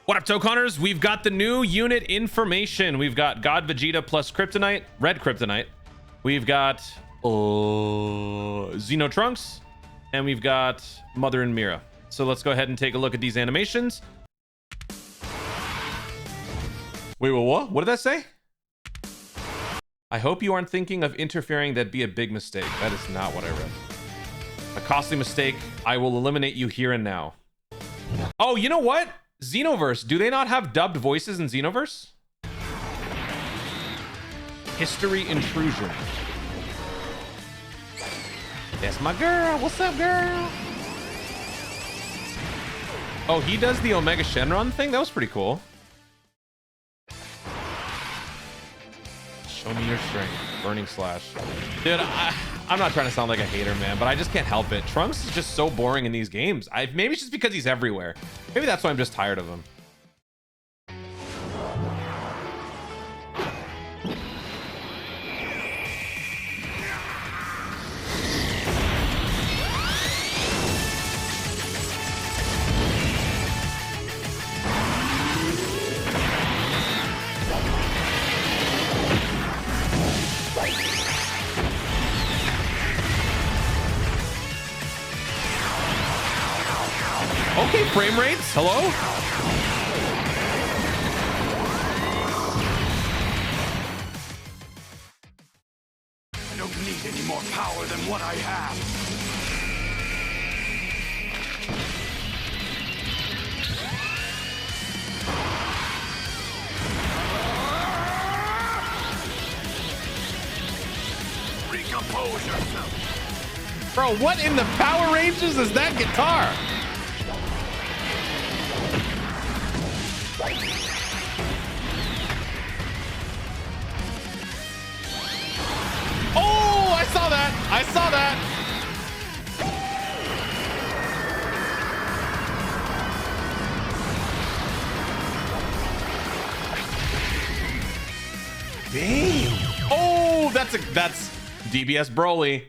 What up, Dokkaners? We've got the new unit information. We've got God Vegeta plus Kryptonite, Red Kryptonite. We've got Xeno Trunks, and we've got Mother and Mira. So let's go ahead and take a look at these animations. Wait, what? What did that say? I hope you aren't thinking of interfering. That'd be a big mistake. That is not what I read. A costly mistake. I will eliminate you here and now. Oh, you know what? Xenoverse. Do they not have dubbed voices in Xenoverse? History intrusion. That's my girl. What's up, girl? Oh, he does the Omega Shenron thing? That was pretty cool. Show me your strength. Burning Slash. Dude, I'm not trying to sound like a hater, man, but I just can't help it. Trunks is just so boring in these games. Maybe it's just because he's everywhere. Maybe that's why I'm just tired of him. Okay, frame rates. Hello? I don't need any more power than what I have. Recompose yourself. Bro, what in the Power Rangers is that guitar? Oh, I saw that. I saw that. Damn. Oh, that's DBS Broly.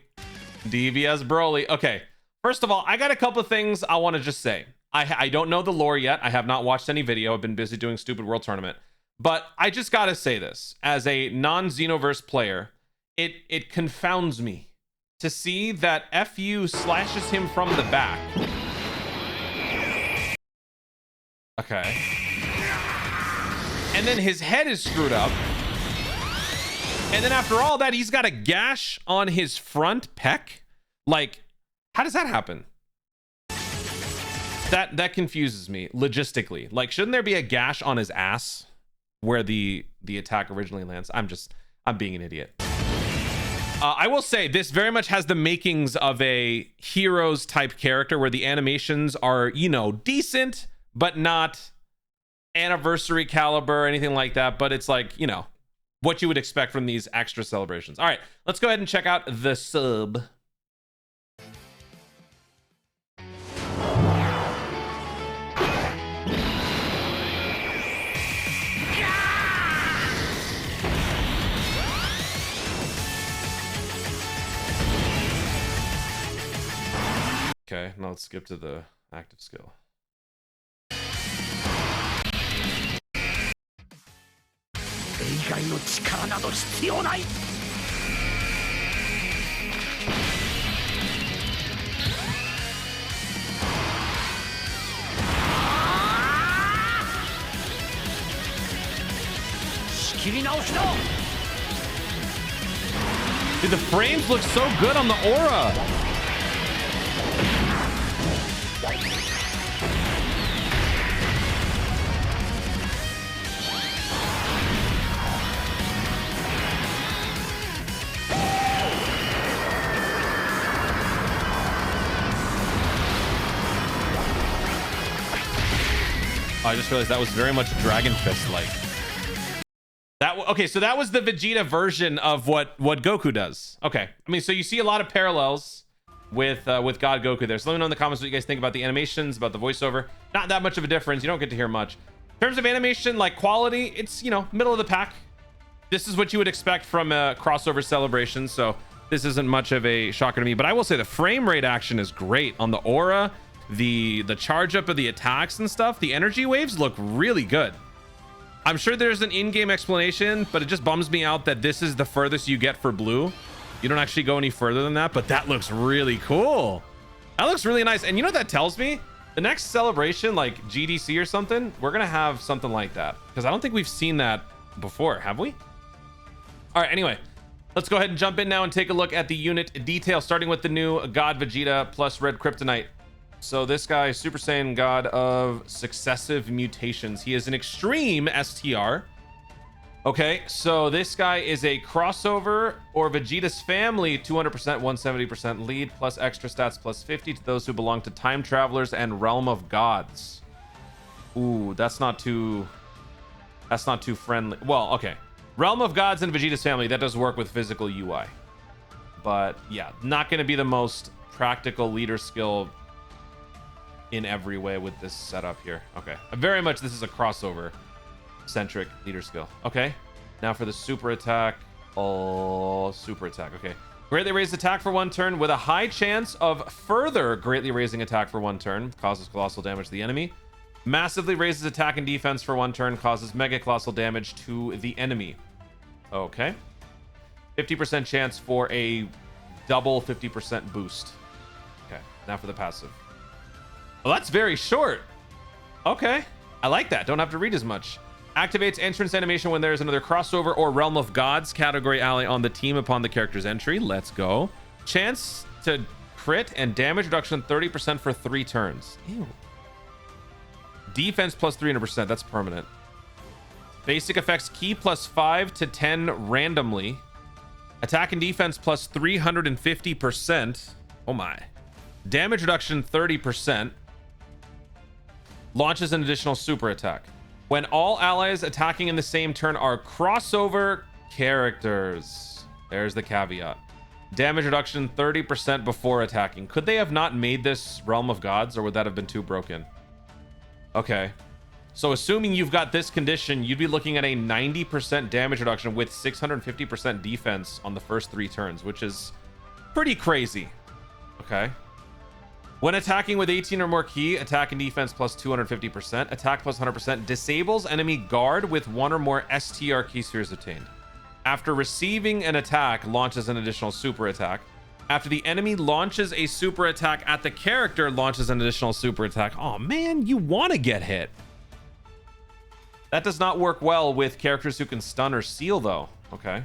DBS Broly. Okay. First of all, I got a couple of things I want to just say. I don't know the lore yet. I have not watched any video. I've been busy doing Stupid World Tournament. But I just got to say this. As a non-Xenoverse player, it confounds me to see that FU slashes him from the back. Okay. And then his head is screwed up. And then after all that, he's got a gash on his front pec. Like, how does that happen? That confuses me logistically. Like, shouldn't there be a gash on his ass where the attack originally lands? I'm being an idiot. I will say this very much has the makings of a Heroes type character where the animations are, you know, decent, but not anniversary caliber or anything like that. But it's like, you know, what you would expect from these extra celebrations. All right, let's go ahead and check out the sub. Okay, now let's skip to the active skill. Dude, the frames look so good on the aura. I just realized that was very much Dragon Fist like. Okay, so that was the Vegeta version of what Goku does. Okay, I mean, so you see a lot of parallels with God Goku there. So let me know in the comments what you guys think about the animations, about the voiceover. Not that much of a difference. You don't get to hear much. In terms of animation, like quality, it's, you know, middle of the pack. This is what you would expect from a crossover celebration. So this isn't much of a shocker to me, but I will say the frame rate action is great on the aura. the charge up of the attacks and stuff, the energy waves look really good. I'm sure there's an in-game explanation, but it just bums me out that this is the furthest you get for blue. You don't actually go any further than that, but that looks really cool. That looks really nice. And you know what that tells me? The next celebration, like GDC or something, we're gonna have something like that, because I don't think we've seen that before, have we? All right, anyway, let's go ahead and jump in now and take a look at the unit detail, starting with the new God Vegeta plus Red Kryptonite. So this guy, Super Saiyan God of Successive Mutations. He is an extreme STR. Okay, so this guy is a crossover or Vegeta's family, 200%, 170% lead, plus extra stats, plus 50 to those who belong to Time Travelers and Realm of Gods. Ooh, that's not too friendly. Well, okay. Realm of Gods and Vegeta's family, that does work with physical UI. But yeah, not going to be the most practical leader skill in every way with this setup here. Okay, very much this is a crossover centric leader skill. Okay, now for the super attack. Oh, super attack. Okay, greatly raised attack for 1 turn with a high chance of further greatly raising attack for 1 turn, causes colossal damage to the enemy. Massively raises attack and defense for 1 turn, causes mega colossal damage to the enemy. Okay, 50% chance for a double 50% boost. Okay, now for the passive. Well, that's very short. Okay, I like that. Don't have to read as much. Activates entrance animation when there is another crossover or Realm of Gods category ally on the team upon the character's entry. Let's go. Chance to crit and damage reduction 30% for 3 turns. Ew. Defense plus 300%. That's permanent. Basic effects key plus 5 to 10 randomly. Attack and defense plus 350%. Oh my. Damage reduction 30%. Launches an additional super attack. When all allies attacking in the same turn are crossover characters. There's the caveat. Damage reduction 30% before attacking. Could they have not made this Realm of Gods, or would that have been too broken? Okay. So assuming you've got this condition, you'd be looking at a 90% damage reduction with 650% defense on the first 3 turns, which is pretty crazy. Okay. When attacking with 18 or more key, attack and defense plus 250%, attack plus 100%, disables enemy guard with 1 or more STR key spheres obtained. After receiving an attack, launches an additional super attack. After the enemy launches a super attack at the character, launches an additional super attack. Oh man, you want to get hit. That does not work well with characters who can stun or seal though. Okay.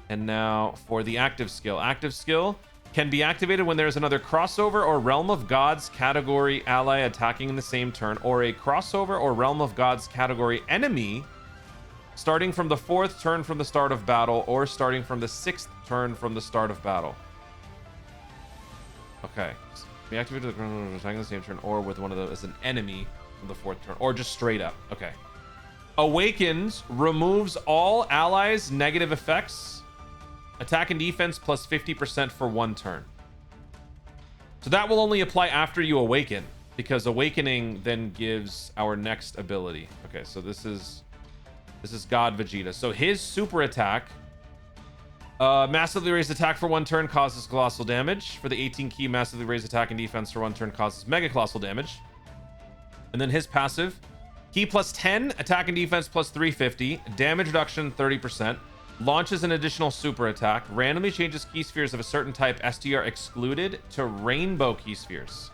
And now for the active skill. Active skill can be activated when there is another crossover or Realm of Gods category ally attacking in the same turn, or a crossover or Realm of Gods category enemy starting from the 4th turn from the start of battle, or starting from the 6th turn from the start of battle. Okay. Be activated attacking in the same turn, or with one of those as an enemy from the 4th turn, or just straight up. Okay. Awakens removes all allies' negative effects. Attack and defense plus 50% for 1 turn. So that will only apply after you awaken, because awakening then gives our next ability. Okay, so this is God Vegeta. So his super attack, massively raised attack for 1 turn causes colossal damage. For the 18 key, massively raised attack and defense for 1 turn causes mega colossal damage. And then his passive, key plus 10, attack and defense plus 350, damage reduction 30%. Launches an additional super attack, randomly changes key spheres of a certain type STR excluded to rainbow key spheres.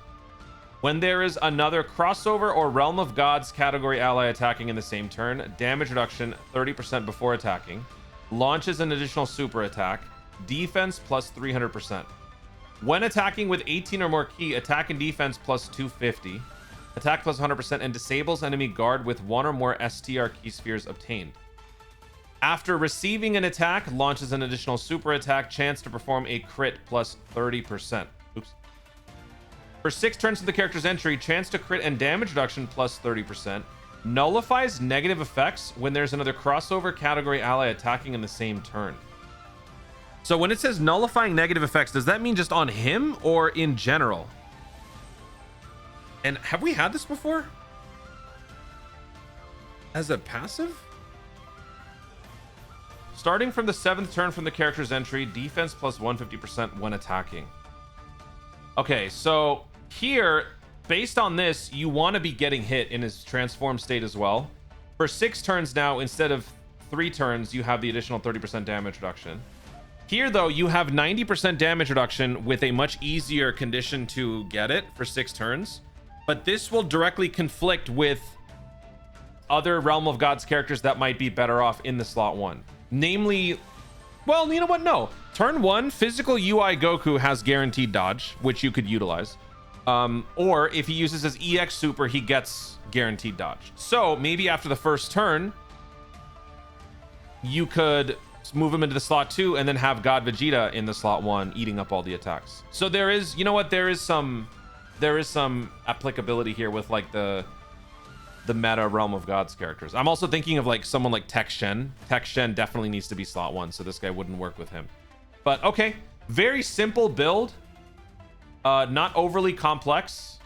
When there is another crossover or Realm of Gods category ally attacking in the same turn, damage reduction 30% before attacking. Launches an additional super attack, defense plus 300%. When attacking with 18 or more key, attack and defense plus 250, attack plus 100%, and disables enemy guard with 1 or more STR key spheres obtained. After receiving an attack, launches an additional super attack, chance to perform a crit plus 30%. Oops. For 6 turns to the character's entry, chance to crit and damage reduction plus 30%. Nullifies negative effects when there's another crossover category ally attacking in the same turn. So when it says nullifying negative effects, does that mean just on him or in general? And have we had this before? As a passive? Starting from the 7th turn from the character's entry, defense plus 150% when attacking. Okay, so here based on this, you want to be getting hit in his transform state as well. For 6 turns now, instead of 3 turns, you have the additional 30% damage reduction. Here, though, you have 90% damage reduction with a much easier condition to get it for 6 turns. But this will directly conflict with other Realm of Gods characters that might be better off in the slot 1. Namely, well, you know what? No. Turn 1, physical UI Goku has guaranteed dodge, which you could utilize. Or if he uses his EX super, he gets guaranteed dodge. So maybe after the first turn, you could move him into the slot 2 and then have God Vegeta in the slot 1 eating up all the attacks. So there is, you know what, there is some applicability here with like the meta Realm of Gods characters. I'm also thinking of like someone like Tech Shen. Tech Shen definitely needs to be slot 1, so this guy wouldn't work with him. But okay, very simple build, not overly complex,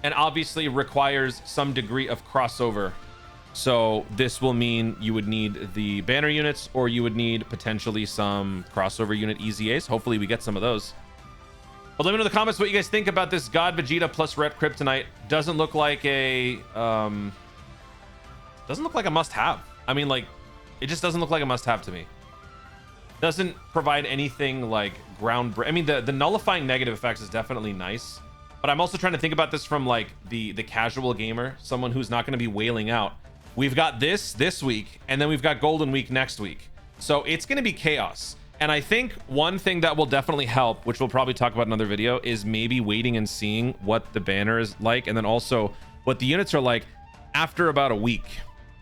and obviously requires some degree of crossover. So this will mean you would need the banner units, or you would need potentially some crossover unit EZAs. Hopefully we get some of those. But let me know in the comments what you guys think about this God Vegeta plus Rep Kryptonite. Doesn't look like a must-have. I mean, like, it just doesn't look like a must-have to me. Doesn't provide anything like groundbreaking. I mean, the nullifying negative effects is definitely nice, but I'm also trying to think about this from like the casual gamer, someone who's not going to be wailing out. We've got this week, and then we've got Golden Week next week. So it's going to be chaos. And I think one thing that will definitely help, which we'll probably talk about in another video, is maybe waiting and seeing what the banner is like, and then also what the units are like after about a week.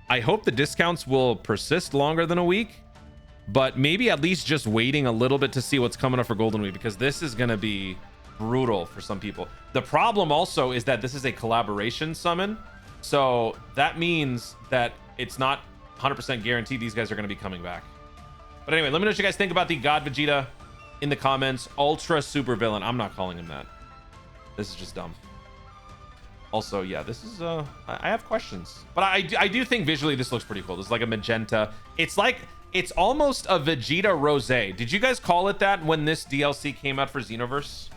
I hope the discounts will persist longer than a week, but maybe at least just waiting a little bit to see what's coming up for Golden Week, because this is going to be brutal for some people. The problem also is that this is a collaboration summon. So that means that it's not 100% guaranteed these guys are going to be coming back. But anyway, let me know what you guys think about the God Vegeta in the comments. Ultra super villain. I'm not calling him that. This is just dumb. Also, yeah, this is I have questions, but I do think visually this looks pretty cool. This is like a magenta. It's almost a Vegeta Rose. Did you guys call it that when this DLC came out for Xenoverse?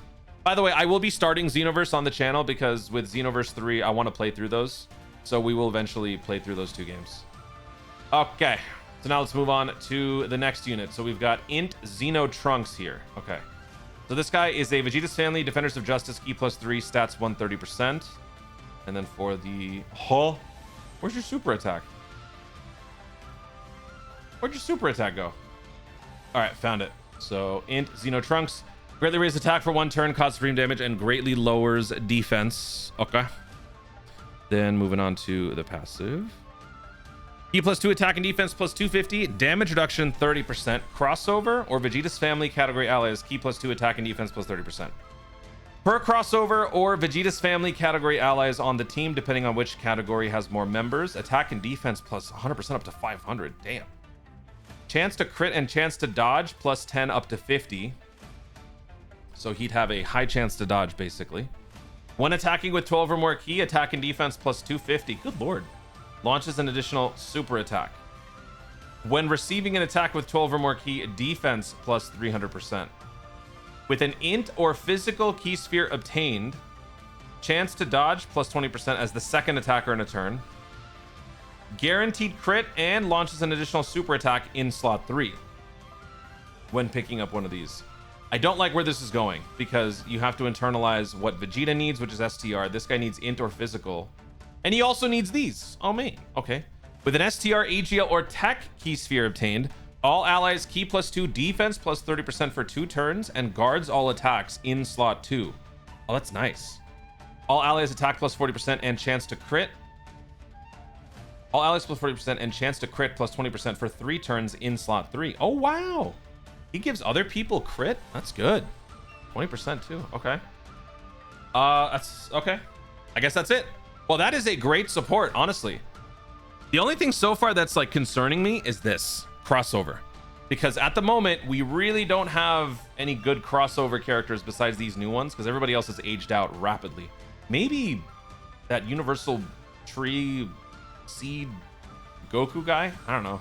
By the way, I will be starting Xenoverse on the channel because with Xenoverse 3, I want to play through those. So we will eventually play through those 2 games. Okay, so now let's move on to the next unit. So we've got Int Xeno Trunks here. Okay, so this guy is a Vegeta's Family, Defenders of Justice, Ki +3, stats 130%. And then for the... where's your super attack? Where'd your super attack go? All right, found it. So Int Xeno Trunks. Greatly raises attack for 1 turn, causes supreme damage, and greatly lowers defense. Okay. Then moving on to the passive. Ki +2 attack and defense +250. Damage reduction 30%. Crossover or Vegeta's Family category allies. Ki +2 attack and defense +30%. Per crossover or Vegeta's Family category allies on the team, depending on which category has more members. Attack and defense plus 100% up to 500. Damn. Chance to crit and chance to dodge +10 up to 50. So he'd have a high chance to dodge, basically. When attacking with 12 or more ki, attack and defense +250. Good lord. Launches an additional super attack. When receiving an attack with 12 or more ki, defense +300%. With an int or physical ki sphere obtained, chance to dodge +20% as the second attacker in a turn. Guaranteed crit and launches an additional super attack in slot 3 when picking up one of these. I don't like where this is going because you have to internalize what Vegeta needs, which is STR. This guy needs int or physical. And he also needs these. Oh, me. Okay. With an STR, AGL, or tech ki sphere obtained, all allies ki +2, defense +30% for 2 turns, and guards all attacks in slot 2. Oh, that's nice. All allies attack +40% and chance to crit. All allies +40% and chance to crit +20% for 3 turns in slot 3. Oh, wow. He gives other people crit? That's good. 20% too. Okay. That's okay. I guess that's it. Well, that is a great support, honestly. The only thing so far that's like concerning me is this crossover, because at the moment we really don't have any good crossover characters besides these new ones, because everybody else has aged out rapidly. Maybe that universal tree seed Goku guy. I don't know.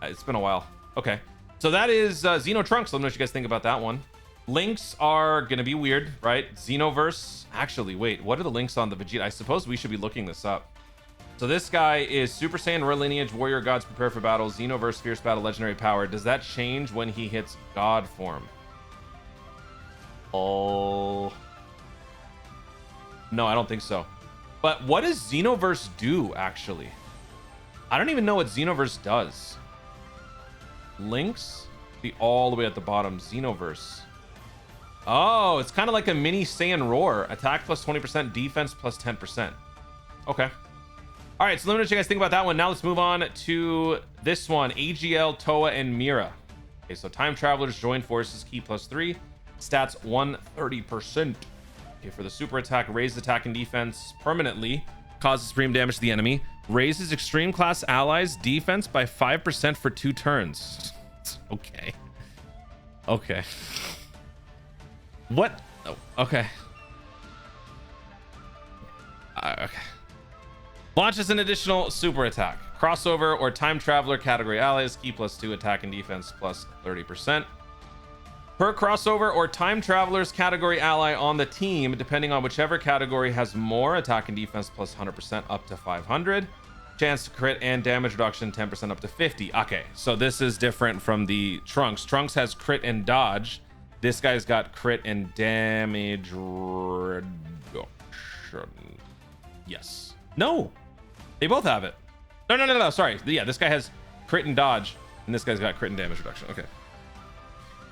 It's been a while. Okay. So that is Xeno Trunks. Let me know what you guys think about that one. Links are gonna be weird, right? Xenoverse. Actually, wait, what are the links on the Vegeta? I suppose we should be looking this up. So this guy is Super Saiyan, Royal Lineage, Warrior Gods prepare for battle, Xenoverse, Fierce Battle, Legendary Power. Does that change when he hits God form? Oh. No, I don't think so. But what does Xenoverse do, actually? I don't even know what Xenoverse does. Links? Be all the way at the bottom. Xenoverse. Oh, it's kind of like a mini Saiyan Roar. Attack plus 20%, defense plus 10%. Okay. All right, so let me know what you guys think about that one. Now let's move on to this one. AGL, Towa, and Mira. Okay, so Time Travelers join forces, key plus 3. Stats 130%. Okay, for the super attack, raise attack and defense permanently. Causes supreme damage to the enemy. Raises extreme class allies defense by 5% for 2 turns. Okay. Okay. What? Oh, okay. Okay. Launches an additional super attack. Crossover or time traveler category allies, key plus 2, attack and defense plus 30%. Per crossover or time travelers category ally on the team, depending on whichever category has more, attack and defense plus 100% up to 500. Chance to crit and damage reduction 10% up to 50. Okay, so this is different from the Trunks. Trunks has crit and dodge. This guy's got crit and damage reduction. Yes. No. They both have it. No. Sorry. Yeah, this guy has crit and dodge, and this guy's got crit and damage reduction. Okay.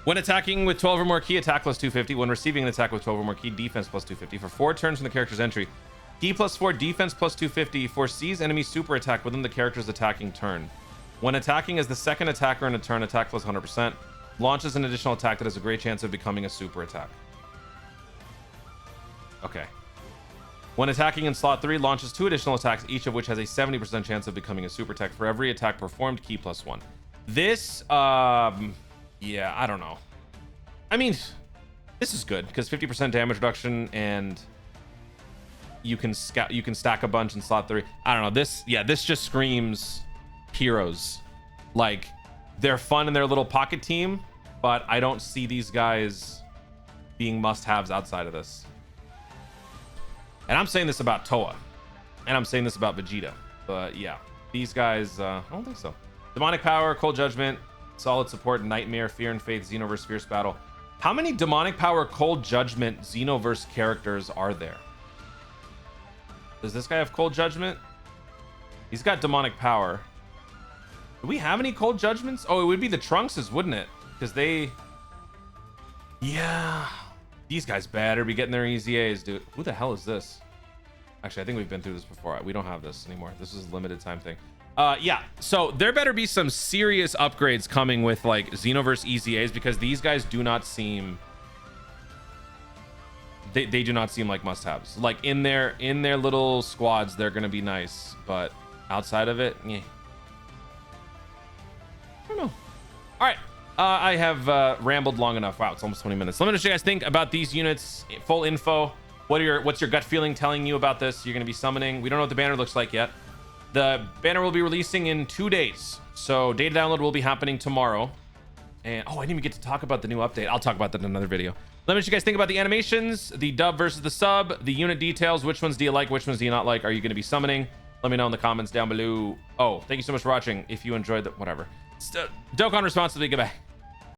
When attacking with 12 or more key, attack plus 250. When receiving an attack with 12 or more key, defense plus 250. For 4 turns from the character's entry, key plus 4, defense plus 250. Foresees enemy super attack within the character's attacking turn. When attacking as the second attacker in a turn, attack plus 100%. Launches an additional attack that has a great chance of becoming a super attack. Okay. When attacking in slot 3, launches 2 additional attacks, each of which has a 70% chance of becoming a super attack for every attack performed, key plus 1. This, yeah, I don't know. I mean, this is good because 50% damage reduction, and you can stack a bunch in slot 3. I don't know. This just screams heroes. Like, they're fun in their little pocket team, but I don't see these guys being must-haves outside of this. And I'm saying this about Towa, and I'm saying this about Vegeta, but yeah, these guys, I don't think so. Demonic Power, Cold Judgment, Solid Support, Nightmare, Fear and Faith, Xenoverse, Fierce Battle. How many Demonic Power, Cold Judgment, Xenoverse characters are there? Does this guy have Cold Judgment? He's got Demonic Power. Do we have any Cold Judgments? Oh, it would be the Trunkses, wouldn't it? Because they... Yeah... These guys better be getting their easy A's, dude. Who the hell is this? Actually, I think we've been through this before. We don't have this anymore. This is a limited time thing. Yeah, so there better be some serious upgrades coming with like Xenoverse easy A's, because these guys do not seem... They do not seem like must-haves. Like in their little squads, they're gonna be nice, but outside of it, yeah. I don't know. All right. I have rambled long enough. Wow, it's almost 20 minutes. Let me know what you guys think about these units. Full info. What's your gut feeling telling you about this? You're going to be summoning. We don't know what the banner looks like yet. The banner will be releasing in 2 days. So data download will be happening tomorrow. And oh, I didn't even get to talk about the new update. I'll talk about that in another video. Let me know what you guys think about the animations, the dub versus the sub, the unit details. Which ones do you like? Which ones do you not like? Are you going to be summoning? Let me know in the comments down below. Oh, thank you so much for watching. If you enjoyed the whatever. Dokkan responsibly. Goodbye.